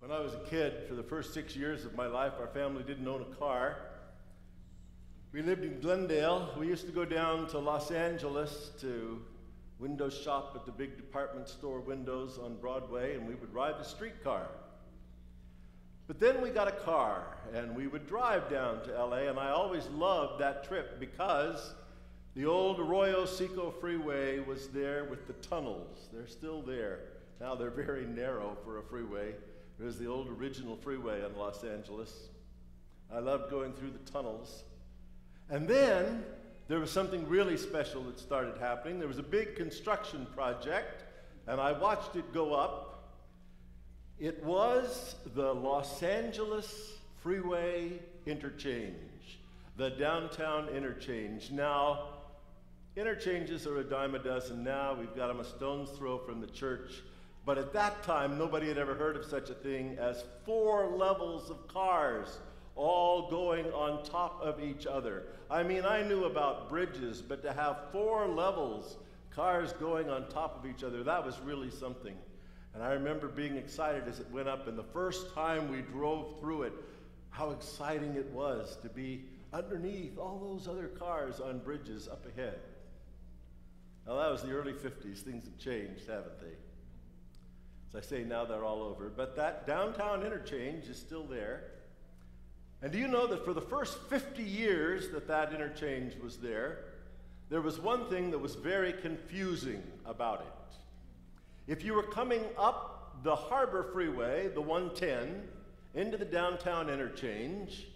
When I was a kid, for the first 6 years of my life, our family didn't own a car. We lived in Glendale. We used to go down to Los Angeles to window shop at the big department store windows on Broadway, and we would ride the streetcar. But then we got a car, and we would drive down to LA, and I always loved that trip because the old Arroyo Seco freeway was there with the tunnels. They're still there. Now they're very narrow for a freeway. There's the old original freeway in Los Angeles. I loved going through the tunnels. And then there was something really special that started happening. There was a big construction project, and I watched it go up. It was the Los Angeles Freeway Interchange, the downtown interchange. Now, interchanges are a dime a dozen now. We've got them a stone's throw from the church. But at that time, nobody had ever heard of such a thing as 4 levels of cars all going on top of each other. I mean, I knew about bridges, but to have 4 levels, cars going on top of each other, that was really something. And I remember being excited as it went up, and the first time we drove through it, how exciting it was to be underneath all those other cars on bridges up ahead. Now, that was the early 50s. Things have changed, haven't they? As I say, now they're all over. But that downtown interchange is still there. And do you know that for the first 50 years that that interchange was there was one thing that was very confusing about it. If you were coming up the Harbor Freeway, the 110, into the downtown interchange,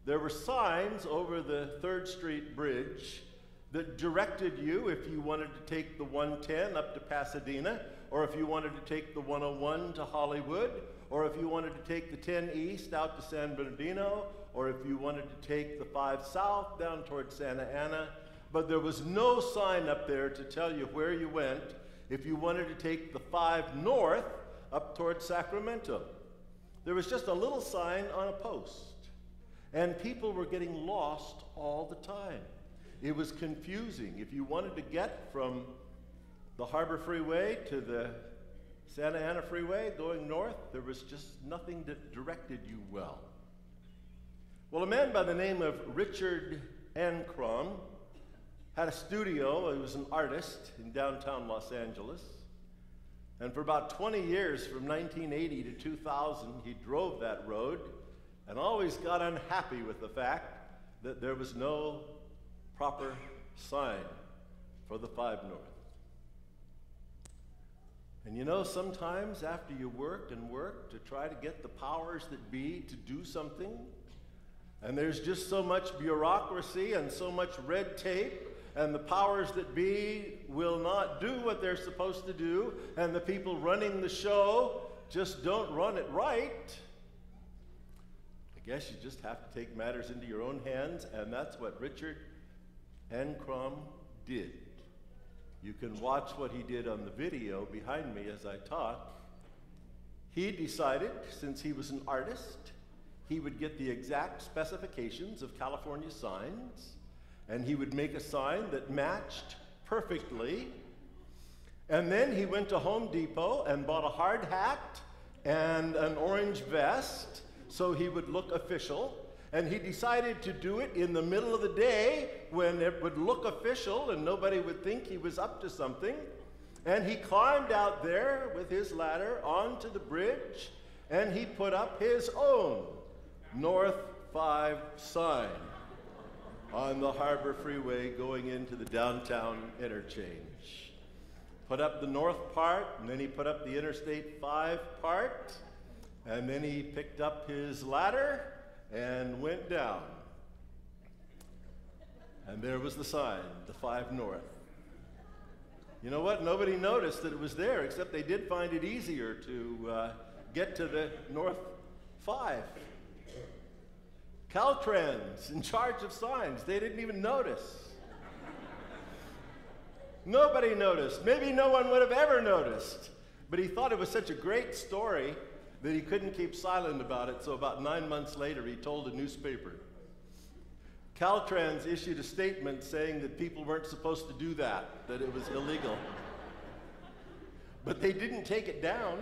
there were signs over the 3rd Street Bridge that directed you if you wanted to take the 110 up to Pasadena, or if you wanted to take the 101 to Hollywood, or if you wanted to take the 10 East out to San Bernardino, or if you wanted to take the 5 South down towards Santa Ana. But there was no sign up there to tell you where you went if you wanted to take the 5 North up towards Sacramento. There was just a little sign on a post, and people were getting lost all the time. It was confusing. If you wanted to get from the Harbor Freeway to the Santa Ana Freeway going north, there was just nothing that directed you well. Well, a man by the name of Richard Ancrum had a studio. He was an artist in downtown Los Angeles. And for about 20 years, from 1980 to 2000, he drove that road and always got unhappy with the fact that there was no proper sign for the 5 North. And you know, sometimes after you worked and worked to try to get the powers that be to do something, and there's just so much bureaucracy and so much red tape, and the powers that be will not do what they're supposed to do, and the people running the show just don't run it right, I guess you just have to take matters into your own hands, and that's what Richard Ancrum did. You can watch what he did on the video behind me as I talk. He decided, since he was an artist, he would get the exact specifications of California signs, and he would make a sign that matched perfectly. And then he went to Home Depot and bought a hard hat and an orange vest so he would look official. And he decided to do it in the middle of the day when it would look official and nobody would think he was up to something. And he climbed out there with his ladder onto the bridge, and he put up his own North 5 sign on the Harbor Freeway going into the downtown interchange. Put up the north part, and then he put up the Interstate 5 part, and then he picked up his ladder and went down. And there was the sign, the 5 North. You know what? Nobody noticed that it was there, except they did find it easier to get to the North 5. Caltrans, in charge of signs, they didn't even notice. Nobody noticed. Maybe no one would have ever noticed. But he thought it was such a great story that he couldn't keep silent about it, so about 9 months later, he told a newspaper. Caltrans issued a statement saying that people weren't supposed to do that it was illegal. But they didn't take it down.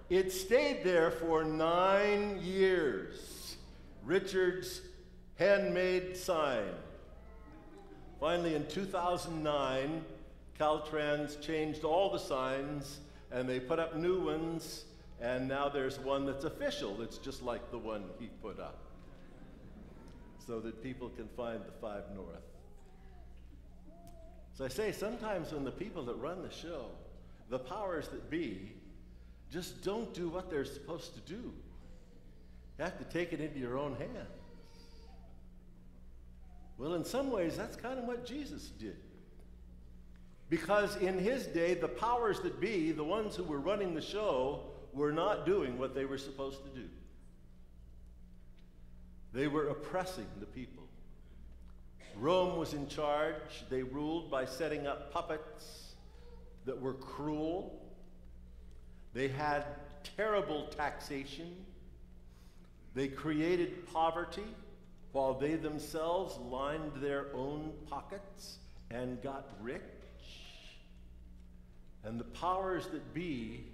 It stayed there for 9 years. Richard's handmade sign. Finally, in 2009, Caltrans changed all the signs, and they put up new ones, and now there's one that's official that's just like the one he put up, so that people can find the 5 North. So I say, sometimes when the people that run the show, the powers that be, just don't do what they're supposed to do. You have to take it into your own hands. Well, in some ways, that's kind of what Jesus did. Because in his day, the powers that be, the ones who were running the show, were not doing what they were supposed to do. They were oppressing the people. Rome was in charge. They ruled by setting up puppets that were cruel. They had terrible taxation. They created poverty while they themselves lined their own pockets and got rich. And the powers that be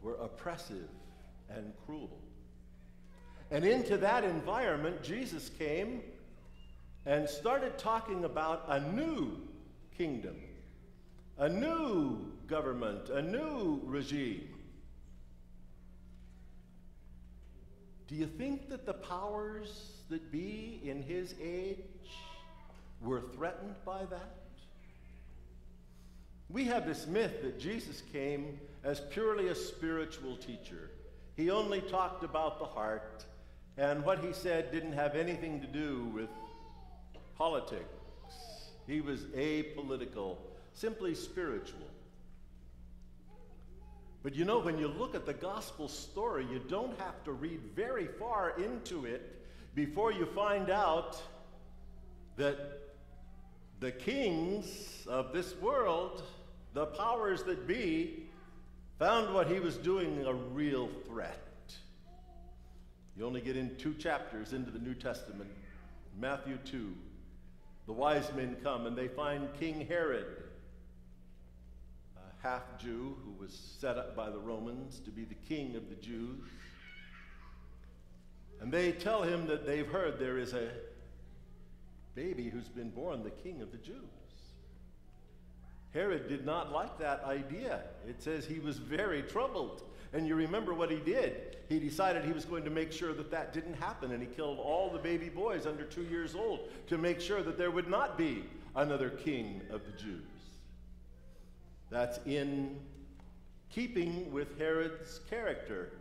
were oppressive and cruel. And into that environment, Jesus came and started talking about a new kingdom, a new government, a new regime. Do you think that the powers that be in his age were threatened by that? We have this myth that Jesus came as purely a spiritual teacher. He only talked about the heart, and what he said didn't have anything to do with politics. He was apolitical, simply spiritual. But you know, when you look at the gospel story, you don't have to read very far into it before you find out that the kings of this world, the powers that be, found what he was doing a real threat. You only get in 2 chapters into the New Testament. Matthew 2, the wise men come and they find King Herod, a half-Jew who was set up by the Romans to be the king of the Jews. And they tell him that they've heard there is a baby who's been born the king of the Jews. Herod did not like that idea. It says he was very troubled. And you remember what he did. He decided he was going to make sure that that didn't happen, and he killed all the baby boys under 2 years old to make sure that there would not be another king of the Jews. That's in keeping with Herod's character.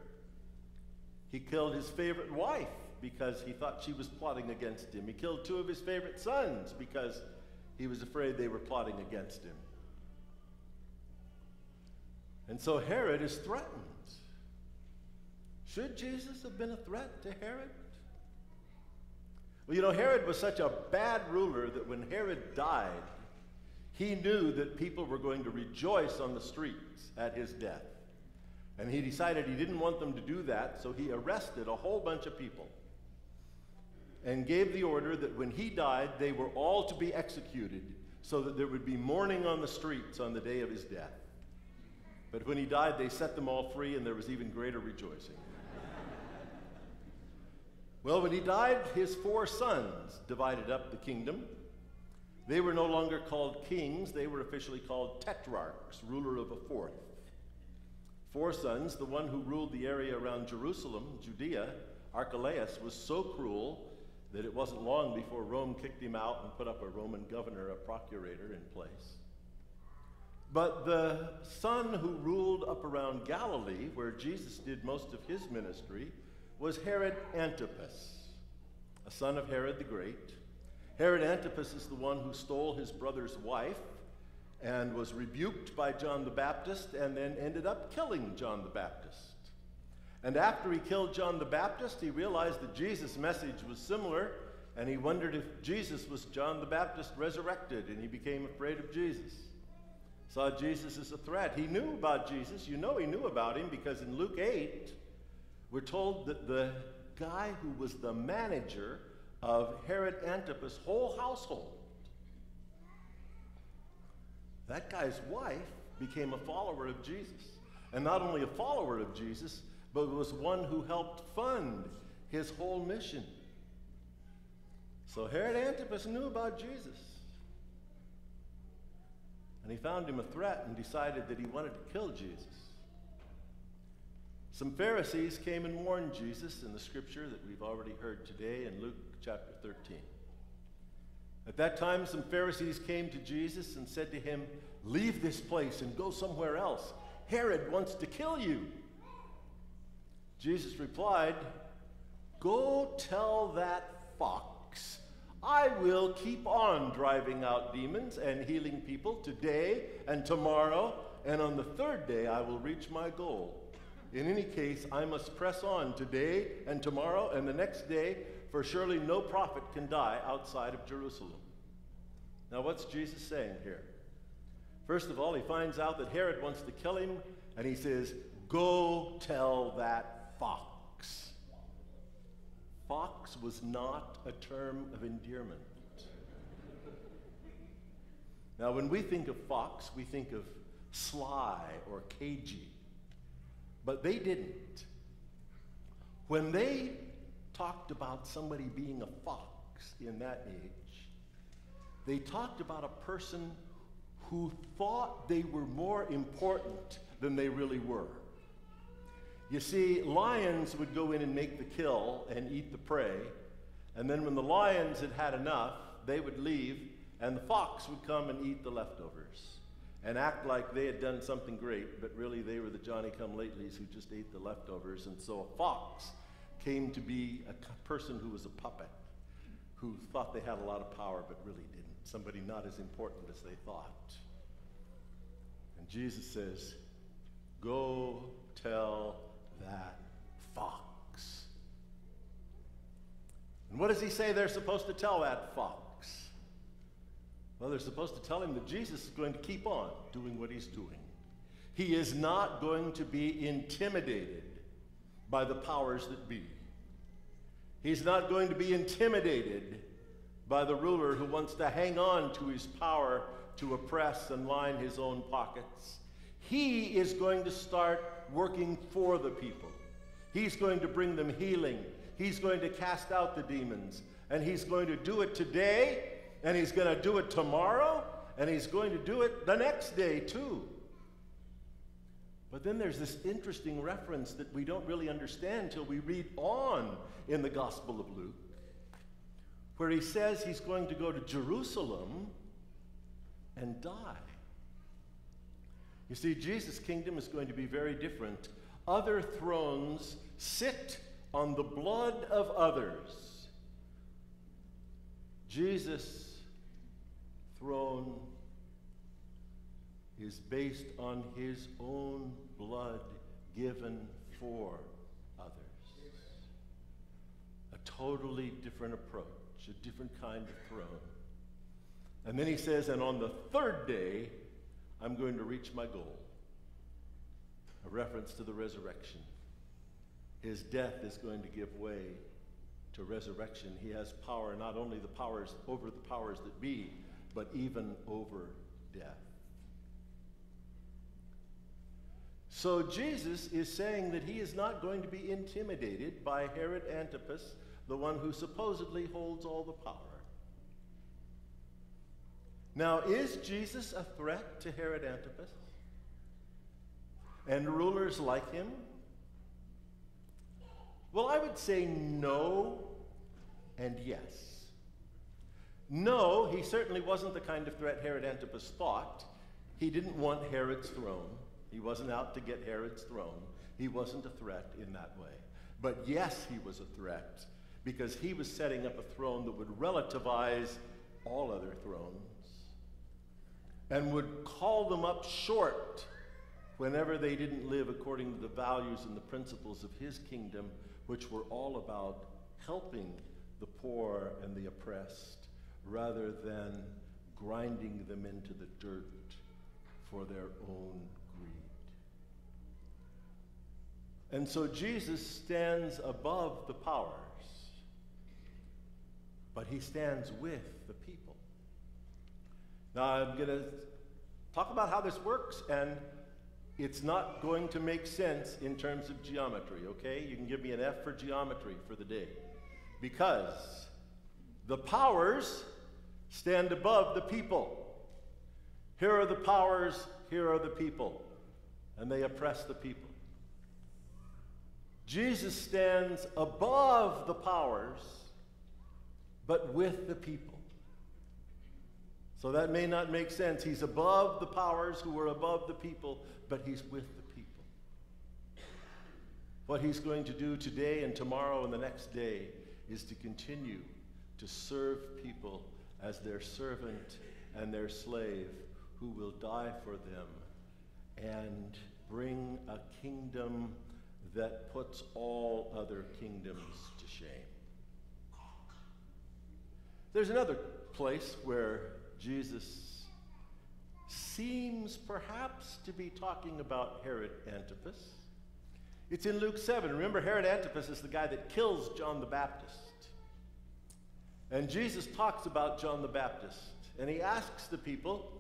He killed his favorite wife because he thought she was plotting against him. He killed 2 of his favorite sons because he was afraid they were plotting against him. And so Herod is threatened. Should Jesus have been a threat to Herod? Well, you know, Herod was such a bad ruler that when Herod died, he knew that people were going to rejoice on the streets at his death. And he decided he didn't want them to do that, so he arrested a whole bunch of people and gave the order that when he died, they were all to be executed so that there would be mourning on the streets on the day of his death. But when he died, they set them all free, and there was even greater rejoicing. Well, when he died, his 4 sons divided up the kingdom. They were no longer called kings. They were officially called tetrarchs, ruler of a 4th. 4 sons, the one who ruled the area around Jerusalem, Judea, Archelaus, was so cruel that it wasn't long before Rome kicked him out and put up a Roman governor, a procurator, in place. But the son who ruled up around Galilee, where Jesus did most of his ministry, was Herod Antipas, a son of Herod the Great. Herod Antipas is the one who stole his brother's wife and was rebuked by John the Baptist and then ended up killing John the Baptist. And after he killed John the Baptist, he realized that Jesus' message was similar, and he wondered if Jesus was John the Baptist resurrected, and he became afraid of Jesus. Saw Jesus as a threat. He knew about Jesus. You know he knew about him because in Luke 8, we're told that the guy who was the manager of Herod Antipas' whole household, that guy's wife became a follower of Jesus. and not only a follower of Jesus, but was one who helped fund his whole mission. So Herod Antipas knew about Jesus. And he found him a threat and decided that he wanted to kill Jesus. Some Pharisees came and warned Jesus in the scripture that we've already heard today in Luke chapter 13. At that time, some Pharisees came to Jesus and said to him, "Leave this place and go somewhere else. Herod wants to kill you." Jesus replied, "Go tell that fox, I will keep on driving out demons and healing people today and tomorrow, and on the third day I will reach my goal. In any case, I must press on today and tomorrow and the next day, for surely no prophet can die outside of Jerusalem." Now, what's Jesus saying here? First of all, he finds out that Herod wants to kill him, and he says, "Go tell that fox." Fox was not a term of endearment. Now, when we think of fox, we think of sly or cagey. But they didn't. When they talked about somebody being a fox in that age, they talked about a person who thought they were more important than they really were. You see, lions would go in and make the kill and eat the prey, and then when the lions had had enough, they would leave, and the fox would come and eat the leftovers and act like they had done something great, but really they were the Johnny-come-latelys who just ate the leftovers. And so a fox came to be a person who was a puppet, who thought they had a lot of power but really didn't. Somebody not as important as they thought. And Jesus says, "Go tell that fox." And what does he say they're supposed to tell that fox? Well, they're supposed to tell him that Jesus is going to keep on doing what he's doing. He is not going to be intimidated by the powers that be. He's not going to be intimidated by the ruler who wants to hang on to his power to oppress and line his own pockets. He is going to start working for the people. He's going to bring them healing. He's going to cast out the demons. And he's going to do it today, and he's going to do it tomorrow, and he's going to do it the next day too. But then there's this interesting reference that we don't really understand till we read on in the Gospel of Luke, where he says he's going to go to Jerusalem and die. You see, Jesus' kingdom is going to be very different. Other thrones sit on the blood of others. Jesus' throne is based on his own blood given for others. A totally different approach, a different kind of throne. And then he says, and on the third day, I'm going to reach my goal. A reference to the resurrection. His death is going to give way to resurrection. He has power, not only the powers over the powers that be, but even over death. So Jesus is saying that he is not going to be intimidated by Herod Antipas, the one who supposedly holds all the power. Now, is Jesus a threat to Herod Antipas and rulers like him? Well, I would say no and yes. No, he certainly wasn't the kind of threat Herod Antipas thought. He didn't want Herod's throne. He wasn't out to get Herod's throne. He wasn't a threat in that way. But yes, he was a threat because he was setting up a throne that would relativize all other thrones and would call them up short whenever they didn't live according to the values and the principles of his kingdom, which were all about helping the poor and the oppressed rather than grinding them into the dirt for their own greed. And so Jesus stands above the powers, but he stands with the people. Now I'm going to talk about how this works, and it's not going to make sense in terms of geometry, okay? You can give me an F for geometry for the day. Because the powers stand above the people. Here are the powers, here are the people. And they oppress the people. Jesus stands above the powers, but with the people. So that may not make sense. He's above the powers who are above the people, but he's with the people. What he's going to do today and tomorrow and the next day is to continue to serve people as their servant and their slave, who will die for them and bring a kingdom that puts all other kingdoms to shame. There's another place where Jesus seems perhaps to be talking about Herod Antipas. It's in Luke 7. Remember, Herod Antipas is the guy that kills John the Baptist. And Jesus talks about John the Baptist, and he asks the people,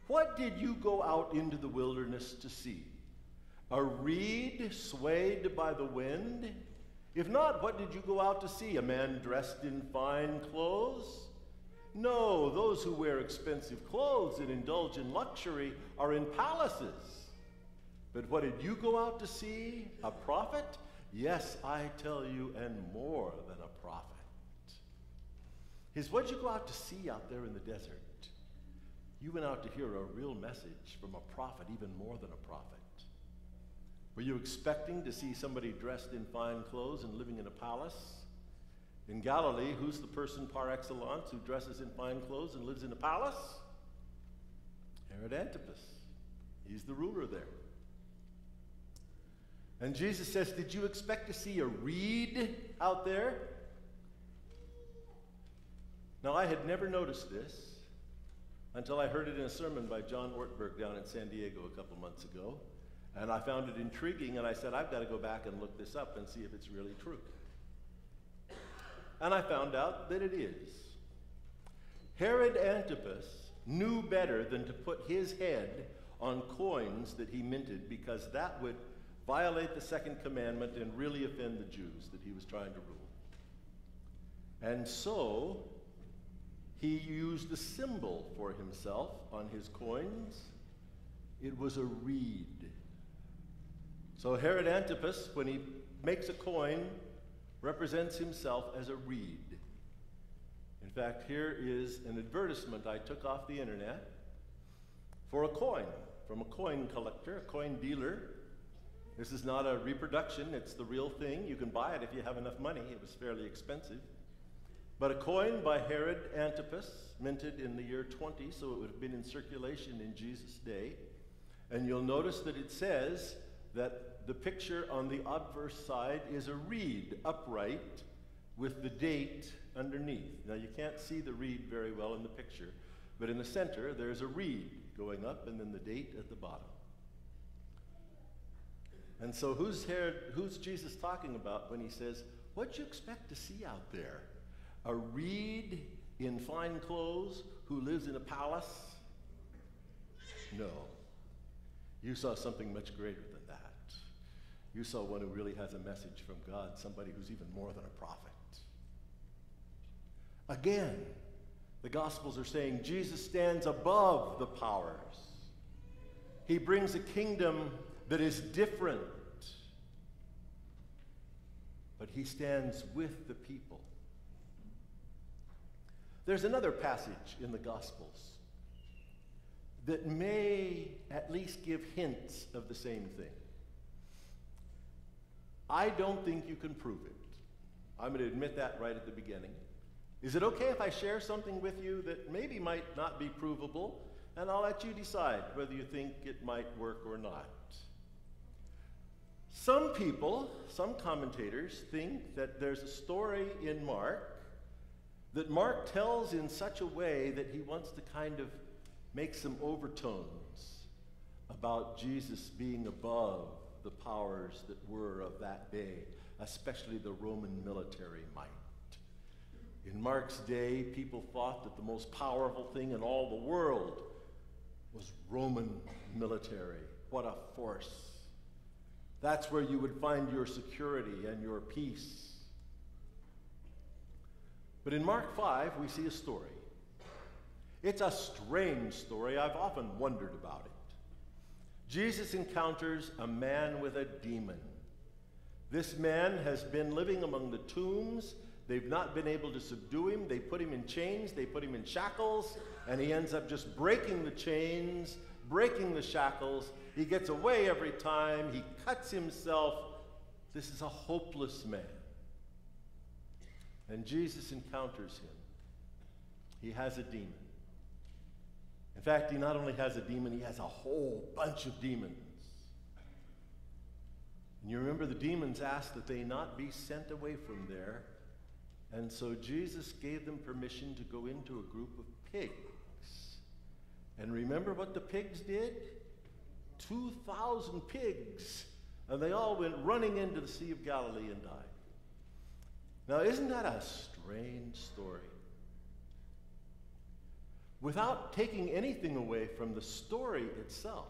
"What did you go out into the wilderness to see? A reed swayed by the wind? If not, what did you go out to see? A man dressed in fine clothes? No, those who wear expensive clothes and indulge in luxury are in palaces. But what did you go out to see? A prophet? Yes, I tell you, and more than a prophet." What did you go out to see out there in the desert? You went out to hear a real message from a prophet, even more than a prophet. Were you expecting to see somebody dressed in fine clothes and living in a palace? In Galilee, who's the person par excellence who dresses in fine clothes and lives in a palace? Herod Antipas. He's the ruler there. And Jesus says, did you expect to see a reed out there? Now, I had never noticed this until I heard it in a sermon by John Ortberg down in San Diego a couple months ago. And I found it intriguing, and I said, I've got to go back and look this up and see if it's really true. And I found out that it is. Herod Antipas knew better than to put his head on coins that he minted, because that would violate the second commandment and really offend the Jews that he was trying to rule. And so he used a symbol for himself on his coins. It was a reed. So Herod Antipas, when he makes a coin, represents himself as a reed. In fact, here is an advertisement I took off the internet for a coin from a coin collector, a coin dealer. This is not a reproduction, it's the real thing. You can buy it if you have enough money. It was fairly expensive. But a coin by Herod Antipas, minted in the year 20, so it would have been in circulation in Jesus' day. And you'll notice that it says that the picture on the obverse side is a reed upright with the date underneath. Now, you can't see the reed very well in the picture, but in the center there's a reed going up and then the date at the bottom. And so who's Jesus talking about when he says, what'd you expect to see out there? A reed in fine clothes who lives in a palace? No. You saw something much greater than that. You saw one who really has a message from God, somebody who's even more than a prophet. Again, the Gospels are saying Jesus stands above the powers. He brings a kingdom that is different, but he stands with the people. There's another passage in the Gospels that may at least give hints of the same thing. I don't think you can prove it. I'm going to admit that right at the beginning. Is it okay if I share something with you that maybe might not be provable, and I'll let you decide whether you think it might work or not? Some people, some commentators, think that there's a story in Mark that Mark tells in such a way that he wants to kind of make some overtones about Jesus being above the powers that were of that day, especially the Roman military might. In Mark's day, people thought that the most powerful thing in all the world was Roman military what a force. That's where you would find your security and your peace. But in Mark 5, we see a story. It's a strange story. I've often wondered about it. Jesus encounters a man with a demon. This man has been living among the tombs. They've not been able to subdue him. They put him in chains. They put him in shackles. And he ends up just breaking the chains, breaking the shackles. He gets away every time. He cuts himself. This is a hopeless man. And Jesus encounters him. He has a demon. In fact, he not only has a demon, he has a whole bunch of demons. And you remember the demons asked that they not be sent away from there. And so Jesus gave them permission to go into a group of pigs. And remember what the pigs did? 2,000 pigs. And they all went running into the Sea of Galilee and died. Now, isn't that a strange story? Without taking anything away from the story itself,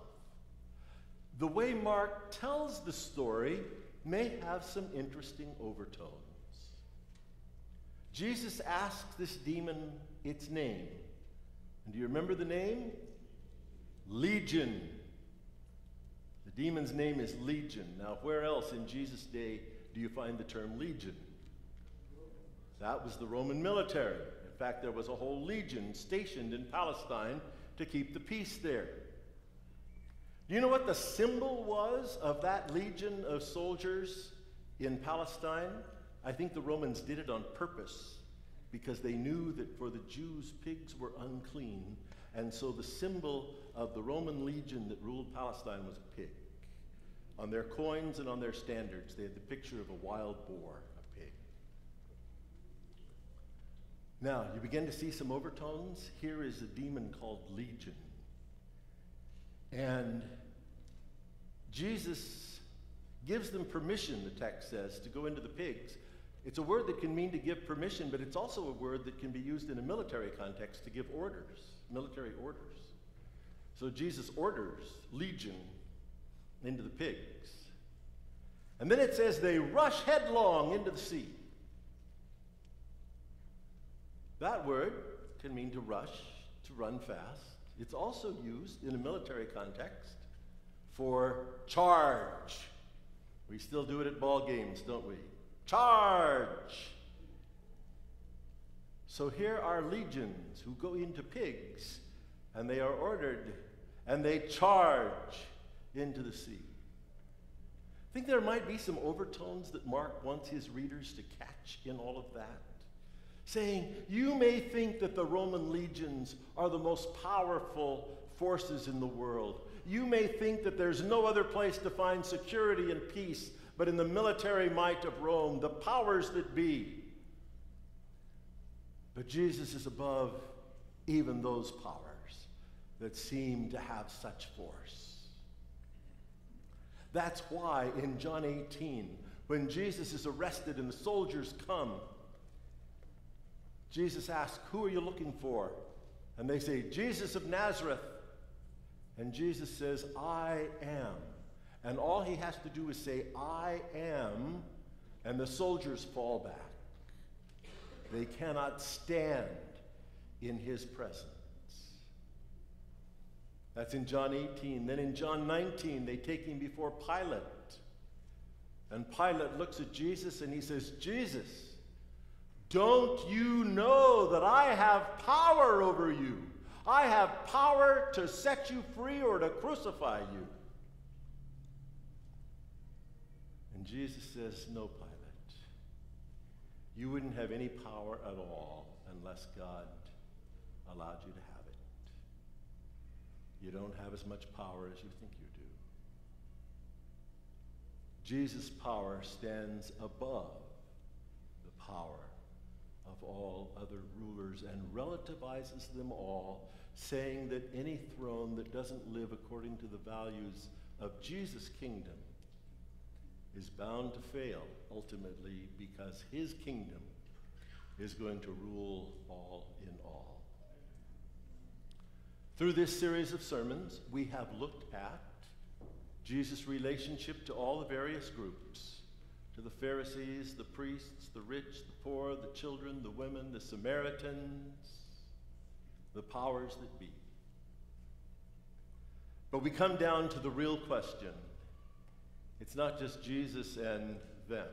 the way Mark tells the story may have some interesting overtones. Jesus asks this demon its name. And do you remember the name? Legion. The demon's name is Legion. Now, where else in Jesus' day do you find the term legion? That was the Roman military. In fact, there was a whole legion stationed in Palestine to keep the peace there. Do you know what the symbol was of that legion of soldiers in Palestine? I think the Romans did it on purpose because they knew that for the Jews, pigs were unclean. And so the symbol of the Roman legion that ruled Palestine was a pig. On their coins and on their standards, they had the picture of a wild boar, a pig. Now, you begin to see some overtones. Here is a demon called Legion. And Jesus gives them permission, the text says, to go into the pigs. It's a word that can mean to give permission, but it's also a word that can be used in a military context to give orders, military orders. So Jesus orders Legion into the pigs. And then it says they rush headlong into the sea. That word can mean to rush, to run fast. It's also used in a military context for charge. We still do it at ball games, don't we? Charge! So here are legions who go into pigs, and they are ordered, and they charge into the sea. I think there might be some overtones that Mark wants his readers to catch in all of that. Saying, you may think that the Roman legions are the most powerful forces in the world. You may think that there's no other place to find security and peace but in the military might of Rome, the powers that be. But Jesus is above even those powers that seem to have such force. That's why in John 18, when Jesus is arrested and the soldiers come, Jesus asks, who are you looking for? And they say, Jesus of Nazareth. And Jesus says, I am. And all he has to do is say, I am, and the soldiers fall back. They cannot stand in his presence. That's in John 18. Then in John 19, they take him before Pilate. And Pilate looks at Jesus and he says, Jesus, don't you know that I have power over you? I have power to set you free or to crucify you. And Jesus says, no, Pilate. You wouldn't have any power at all unless God allowed you to have it. You don't have as much power as you think you do. Jesus' power stands above the power of all other rulers and relativizes them all, saying that any throne that doesn't live according to the values of Jesus' kingdom is bound to fail ultimately, because his kingdom is going to rule all in all. Through this series of sermons, we have looked at Jesus' relationship to all the various groups, to the Pharisees, the priests, the rich, the poor, the children, the women, the Samaritans, the powers that be. But we come down to the real question. It's not just Jesus and them,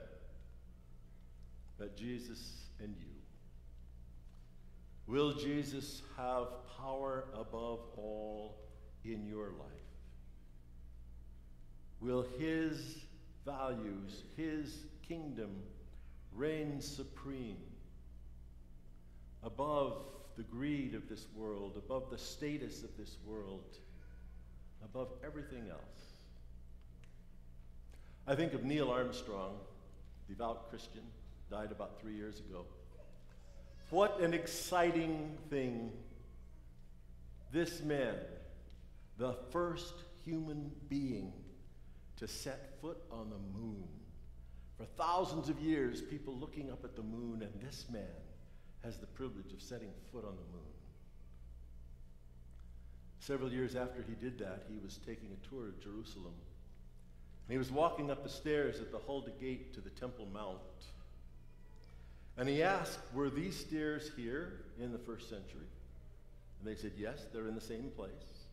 but Jesus and you. Will Jesus have power above all in your life? Will his values, his kingdom reign supreme above the greed of this world, above the status of this world, above everything else? I think of Neil Armstrong, devout Christian, died about 3 years ago. What an exciting thing. This man, the first human being to set foot on the moon. For thousands of years, people looking up at the moon, and this man has the privilege of setting foot on the moon. Several years after he did that, he was taking a tour of Jerusalem. And he was walking up the stairs at the Hulda Gate to the Temple Mount. And he asked, were these stairs here in the first century? And they said, yes, they're in the same place.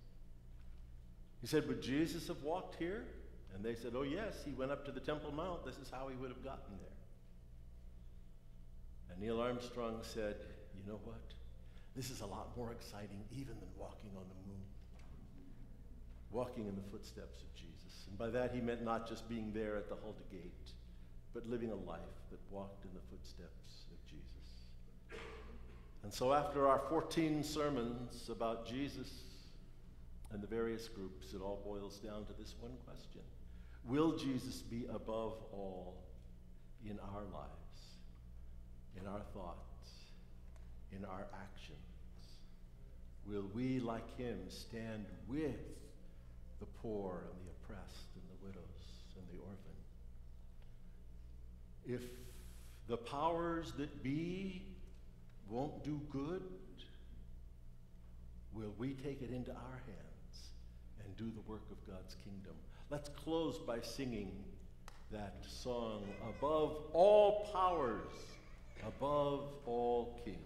He said, would Jesus have walked here? And they said, oh yes, he went up to the Temple Mount. This is how he would have gotten there. And Neil Armstrong said, you know what? This is a lot more exciting even than walking on the moon. Walking in the footsteps of Jesus. And by that he meant not just being there at the Hulda Gate, but living a life that walked in the footsteps of Jesus. And so after our 14 sermons about Jesus and the various groups, it all boils down to this one question. Will Jesus be above all in our lives, in our thoughts, in our actions? Will we, like him, stand with the poor and the oppressed and the widows and the orphan? If the powers that be won't do good, will we take it into our hands and do the work of God's kingdom? Let's close by singing that song, above all powers, above all kings.